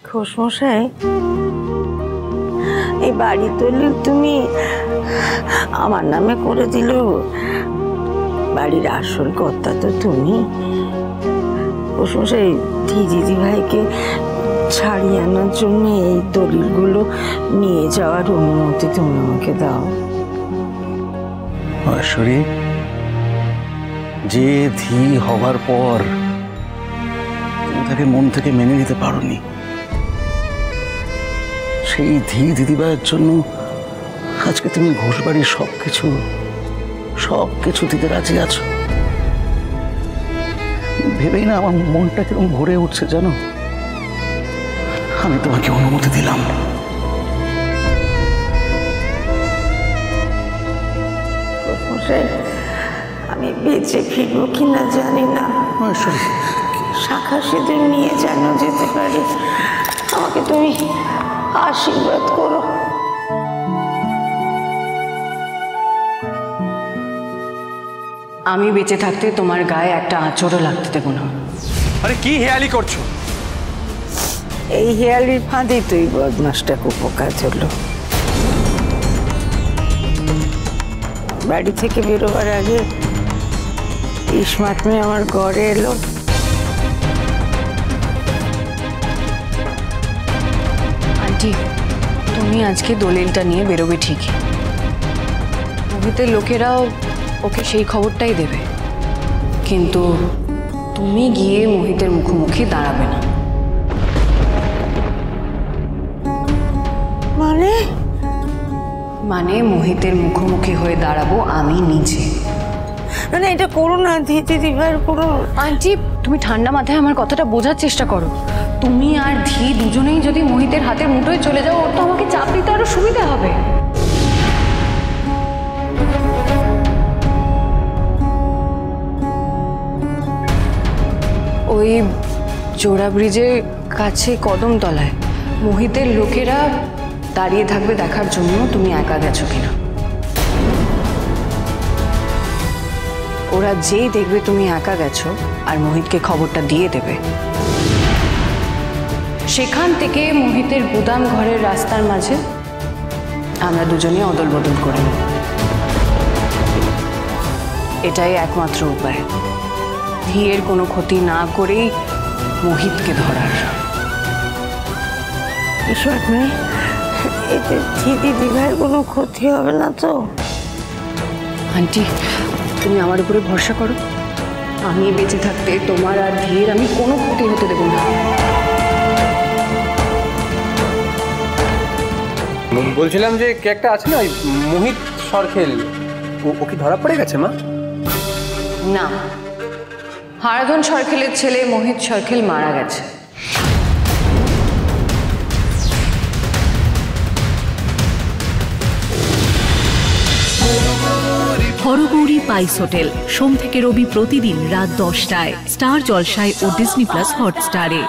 খোশমশাই, এই বাড়ি তৈরি তুমি আমার নামে করে দিল, বাড়ির আসল কর্তা তো তুমি। খোশমশাই, দিদি ভাইকে ছাড়িয়ে আনার জন্য এই দলিলগুলো নিয়ে যাওয়ার অনুমতি তুমি আমাকে দাও। মহেশ্বরী, যে ধী হবার পর তুমি তাকে মন থেকে মেনে নিতে পারোনি, সেই ধী দিদিভাইয়ের জন্য আজকে তুমি ঘোষবাড়ির সবকিছু দিতে রাজি আছো। ভেবেই না আমার মনটা কিরকম ভরে উঠছে জানো। আমি তোমাকে অনুমতি দিলাম। আমি বেঁচে ফিরবো কিনা জানি না, শাখা সিঁদুর নিয়ে যেন যেতে পারি। আমাকে তুমি আশীর্বাদ করো। আমি বেঁচে থাকতে তোমার গায়ে একটা আঁচড়ও লাগতে দেবো না। আরে কি হেয়ালি করছো? এই হেয়ালির ফাঁদে তুই বদমাসটা কুপকাজ হলো। বাড়ি থেকে বেরোবার আগে ইসমাত মেয়ে আমার ঘরে এলো। আন্টি, তুমি আজকে দলিলটা নিয়ে বেরোবে ঠিকই, মুভিতে লোকেরাও ওকে সেই খবরটাই দেবে, কিন্তু তুমি গিয়ে মোহিতের মুখোমুখি দাঁড়াবে না। মানে মোহিতের মুখোমুখি হয়ে দাঁড়াবো আমি নিজে। মানে এটা করো না দিদি ভাই, করো। আন্টি, তুমি ঠান্ডা মাথায় আমার কথাটা বোঝার চেষ্টা করো। তুমি আর ধী দুজনেই যদি মোহিতের হাতের মুঠোয় চলে যাও, ওর তো আমাকে চাপ দিতে আরো সুবিধা হবে। ওই জোড়া ব্রিজের কাছে কদমতলায় মোহিতের লোকেরা দাঁড়িয়ে থাকবে দেখার জন্য তুমি একা গেছো কিনা। ওরা যেই দেখবে তুমি একা গেছো আর মোহিতকে খবরটা দিয়ে দেবে, সেখান থেকে মোহিতের গুদাম ঘরের রাস্তার মাঝে আমরা দুজনে অদল বদল করে নেব। এটাই একমাত্র উপায় ধীরের কোনো ক্ষতি না করেই মোহিতকে ধরার। ইসমাত মেয়ে, এতে দিদি ভাইয়ের কোনো ক্ষতি হবে না তো? আন্টি, তুমি আমার উপরে ভরসা করো, আমি বেঁচে থাকতে তোমার আর ধীর আমি কোনো ক্ষতি হতে দেব না। বলছিলাম যে কে একটা আছে না, মোহিত সরখেল, ও কি ধরা পড়ে গেছে মা? না, হারাধন সরখেলের ছেলে মোহিত সরখেল মারা গেছে। হরগৌরী পাইস হোটেল, সোম থেকে রবি প্রতিদিন রাত 10টায় স্টার জলসায় ও ডিজনি প্লাস হটস্টারে।